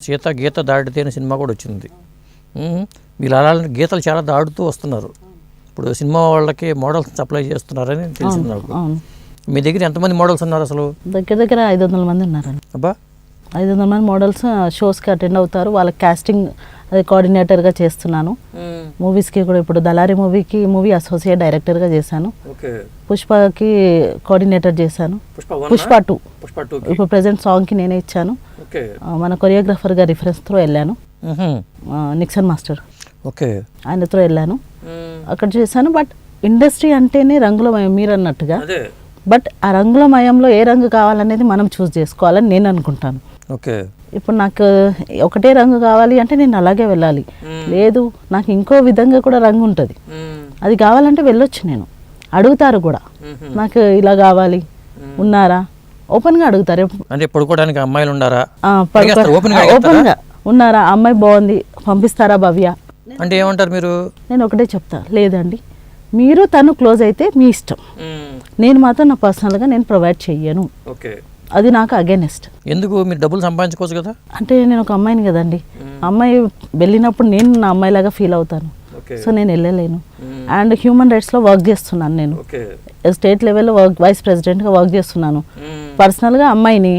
సీత గీత దాటితే అనే సినిమా కూడా వచ్చింది. వీళ్ళు అలాంటి గీతలు చాలా దాడుతూ వస్తున్నారు. ఇప్పుడు సినిమా వాళ్ళకి మోడల్స్ సప్లై చేస్తున్నారని తెలిసింది నాకు. మీ దగ్గర ఎంతమంది మోడల్స్ ఉన్నారు అసలు? దగ్గర 500 మంది ఉన్నారండి. అబ్బా, 500 మంది మోడల్స్ షోస్కి అటెండ్ అవుతారు. వాళ్ళకి కాస్టింగ్ అది కోఆర్డినేటర్గా చేస్తున్నాను. మూవీస్కి కూడా ఇప్పుడు దళారి మూవీ అసోసియేట్ డైరెక్టర్గా చేశాను. పుష్పకి కోఆర్డినేటర్ చేశాను. పుష్ప 2 ఇప్పుడు ప్రజెంట్ సాంగ్కి నేనే ఇచ్చాను. మన కొరియోగ్రాఫర్గా రిఫరెన్స్ త్రూ వెళ్ళాను. నిక్సన్ మాస్టర్ ఆయనతో వెళ్ళాను, అక్కడ చేశాను. బట్ ఇండస్ట్రీ అంటేనే రంగులమయం మీరు అన్నట్టుగా. బట్ ఆ రంగులమయంలో ఏ రంగు కావాలనేది మనం చూస్ చేసుకోవాలని నేను అనుకుంటాను. ఇప్పుడు నాకు ఒకటే రంగు కావాలి అంటే నేను అలాగే వెళ్ళాలి. లేదు నాకు ఇంకో విధంగా కూడా రంగు ఉంటుంది, అది కావాలంటే వెళ్ళొచ్చు. నేను అడుగుతారు కూడా, నాకు ఇలా కావాలి ఉన్నారా, ఓపెన్గా అడుగుతారు. అంటే పడుకోవడానికి అమ్మాయిలు ఉన్నారా, ఓపెన్గా ఉన్నారా, అమ్మాయి బాగుంది పంపిస్తారా భవ్య అంటే ఏమంటారు మీరు? నేను ఒకటే చెప్తా, లేదండి మీరు తను క్లోజ్ అయితే మీ ఇష్టం, నేను మాత్రం నా పర్సనల్గా నేను ప్రొవైడ్ చెయ్యను, అది నాకు అగైనెస్ట్. ఎందుకు? మీరు డబ్బులు సంపాదించుకోవచ్చు కదా. అంటే నేను ఒక అమ్మాయిని కదండి, అమ్మాయి వెళ్ళినప్పుడు నేను నా అమ్మాయిలాగా ఫీల్ అవుతాను. సో నేను వెళ్ళలేను. అండ్ హ్యూమన్ రైట్స్లో వర్క్ చేస్తున్నాను. నేను స్టేట్ లెవెల్లో వైస్ ప్రెసిడెంట్గా వర్క్ చేస్తున్నాను. పర్సనల్గా అమ్మాయిని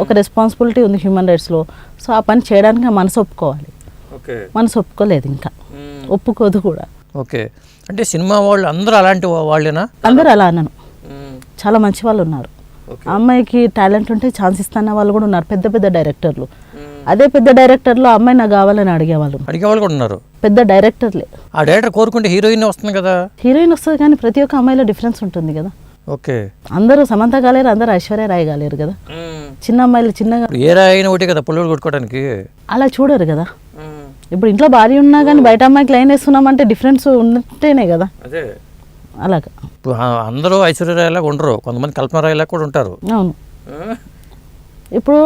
ఒక రెస్పాన్సిబిలిటీ ఉంది హ్యూమన్ రైట్స్లో. సో ఆ పని చేయడానికి మనసు ఒప్పుకోవాలి. మనసు ఒప్పుకోలేదు, ఇంకా ఒప్పుకోదు కూడా. ఓకే, అంటే సినిమా వాళ్ళు అందరూ అలాంటి వాళ్ళేనా? అందరూ అలా అన్నాను, చాలా మంచి వాళ్ళు ఉన్నారు. అమ్మాయికి టాలెంట్ ఉంటే ఛాన్స్ ఇస్తున్న వాళ్ళు కూడా ఉన్నారు, పెద్ద పెద్ద డైరెక్టర్లు. అదే పెద్ద డైరెక్టర్లు అమ్మాయి నాకు కావాలని అడిగేవాళ్ళు కూడా ఉన్నారు, పెద్ద డైరెక్టర్లే. ఆ డైరెక్టర్ కోరుకుంటే హీరోయిన్ వస్తుంది కదా. హీరోయిన్ వస్తుంది కానీ ప్రతి ఒక్క అమ్మాయిలో డిఫరెన్స్ ఉంటుంది కదా. ఓకే, అందరూ సమంత కాలేరు, అందరూ ఐశ్వర్య రాయ్ కాలేరు కదా. చిన్న అమ్మాయిలు చిన్నగా ఏ రాయిన ఒకటి కదా పుల్లలు కొట్టుకోవడానికి అలా చూడరు కదా. ఇప్పుడు ఇంట్లో భార్య ఉన్నా కానీ బయట అమ్మాయికి లైన్ వేస్తున్నామంటే డిఫరెన్స్ ఉంటేనే కదా. అలాగా ఇప్పుడు అందరూ ఐశ్వర్య రాయ్ లాగా ఉండరు, కొంతమంది కల్పన రాయ్ లాగా కూడా ఉంటారు. అవును, ఇప్పుడు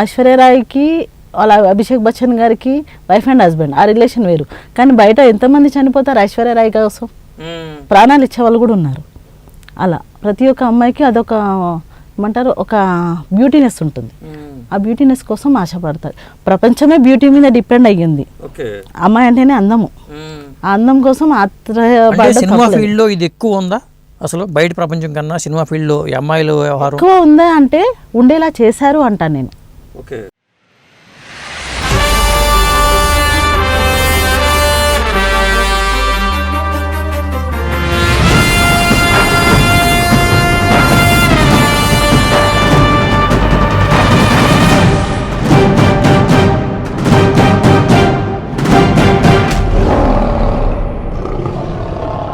ఐశ్వర్య రాయ్కి వాళ్ళ అభిషేక్ బచ్చన్ గారికి వైఫ్ అండ్ హస్బెండ్, ఆ రిలేషన్ వేరు. కానీ బయట ఎంతమంది చనిపోతారు ఐశ్వర్య రాయ్ కోసం, ప్రాణాలు ఇచ్చే వాళ్ళు కూడా ఉన్నారు. అలా ప్రతి ఒక్క అమ్మాయికి అదొక ఏమంటారు, ఒక బ్యూటీనెస్ ఉంటుంది. ఆ బ్యూటీనెస్ కోసం ఆశపడతారు. ప్రపంచమే బ్యూటీ మీద డిపెండ్ అయ్యింది. అమ్మాయి అంటేనే అందము, ఆ అందం కోసం సినిమా ఫీల్డ్ లో ఇది ఎక్కువ ఉందా అసలు? బయట ప్రపంచం కన్నా సినిమా ఫీల్డ్ లో అమ్మాయిలు వ్యవహారం ఎక్కువ ఉందా అంటే ఉండేలా చేశారు అంటాను నేను.